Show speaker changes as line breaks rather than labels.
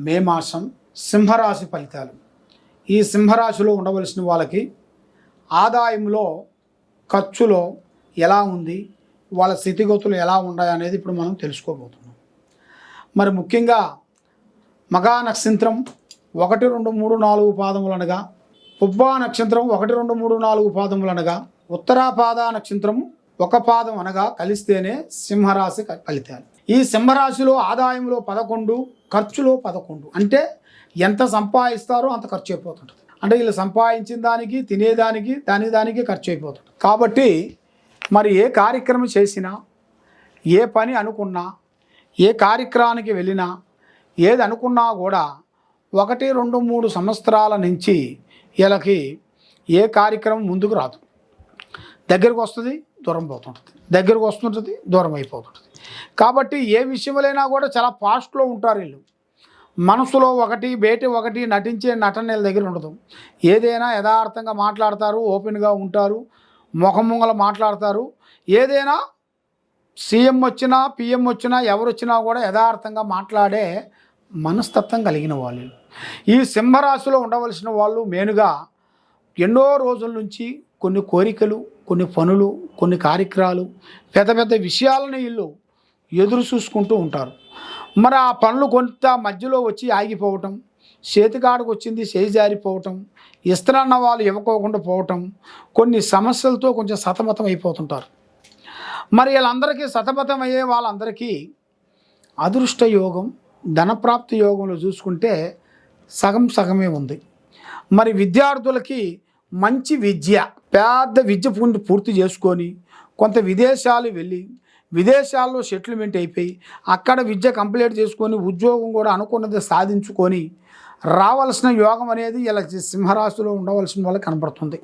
మే మాసం సింహరాశి ఫలితాలు. ఈ సింహరాశిలో ఉండవలసిన వాళ్ళకి ఆదాయంలో ఖర్చులో ఎలా ఉంది, వాళ్ళ స్థితిగతులు ఎలా ఉన్నాయి అనేది ఇప్పుడు మనం తెలుసుకోబోతున్నాం. మరి ముఖ్యంగా మగా నక్షత్రం 1, 2, 3, 4 పాదములు అనగా, పుబ్బా నక్షత్రం 1, 2, 3, 4 పాదములు అనగా, ఉత్తరాపాద నక్షత్రం 1 పాదం అనగా కలిస్తేనే సింహరాశి ఫలితాలు. ఈ సింహరాశిలో ఆదాయంలో 11, ఖర్చులో 11. అంటే ఎంత సంపాదిస్తారో అంత ఖర్చు అయిపోతుంటుంది. అంటే వీళ్ళు సంపాదించిన దానికి, తినేదానికి, దానికి ఖర్చు అయిపోతుంది. కాబట్టి మరి ఏ కార్యక్రమం చేసినా, ఏ పని అనుకున్నా, ఏ కార్యక్రమానికి వెళ్ళినా, ఏది అనుకున్నా కూడా 1, 2, 3 సంవత్సరాల నుంచి వీళ్ళకి ఏ కార్యక్రమం ముందుకు రాదు. దగ్గరకు వస్తుంది, దూరం పోతుంటుంది, దగ్గరకు వస్తుంటుంది, దూరం అయిపోతుంటుంది. కాబట్టి ఏ విషయంలోనైనా కూడా చాలా ఫాస్ట్లో ఉంటారు వీళ్ళు. మనసులో ఒకటి, బయట ఒకటి, నటించే నటన వీళ్ళ దగ్గర ఉండదు. ఏదైనా యథార్థంగా మాట్లాడతారు, ఓపెన్గా ఉంటారు, ముఖముంగల మాట్లాడతారు. ఏదైనా సీఎం వచ్చినా, పిఎం వచ్చినా, ఎవరు వచ్చినా కూడా యథార్థంగా మాట్లాడే మనస్తత్వం కలిగిన వాళ్ళు. ఈ సింహరాశిలో ఉండవలసిన వాళ్ళు మెయిన్గా ఎన్నో రోజుల నుంచి కొన్ని కోరికలు, కొన్ని పనులు, కొన్ని కార్యక్రమాలు, పెద్ద పెద్ద విషయాలను వీళ్ళు ఎదురు చూసుకుంటూ ఉంటారు. మరి ఆ పనులు కొంత మధ్యలో వచ్చి ఆగిపోవటం, చేతికాడకు వచ్చింది చేయి జారిపోవటం, ఇస్తానన్న వాళ్ళు ఇవ్వకోకుండా పోవటం, కొన్ని సమస్యలతో కొంచెం సతమతం అయిపోతుంటారు. మరి వీళ్ళందరికీ సతమతం అయ్యే వాళ్ళందరికీ అదృష్ట యోగం, ధనప్రాప్తి యోగంలో చూసుకుంటే సగమే ఉంది. మరి విద్యార్థులకి మంచి విద్య, పెద్ద విద్య పూర్తి చేసుకొని కొంత విదేశాలు వెళ్ళి, విదేశాల్లో సెటిల్మెంట్ అయిపోయి అక్కడ విద్య కంప్లీట్ చేసుకొని ఉద్యోగం కూడా అనుకున్నది సాధించుకొని రావాల్సిన యోగం అనేది ఇలా సింహరాశిలో ఉండవలసిన వాళ్ళకి కనపడుతుంది.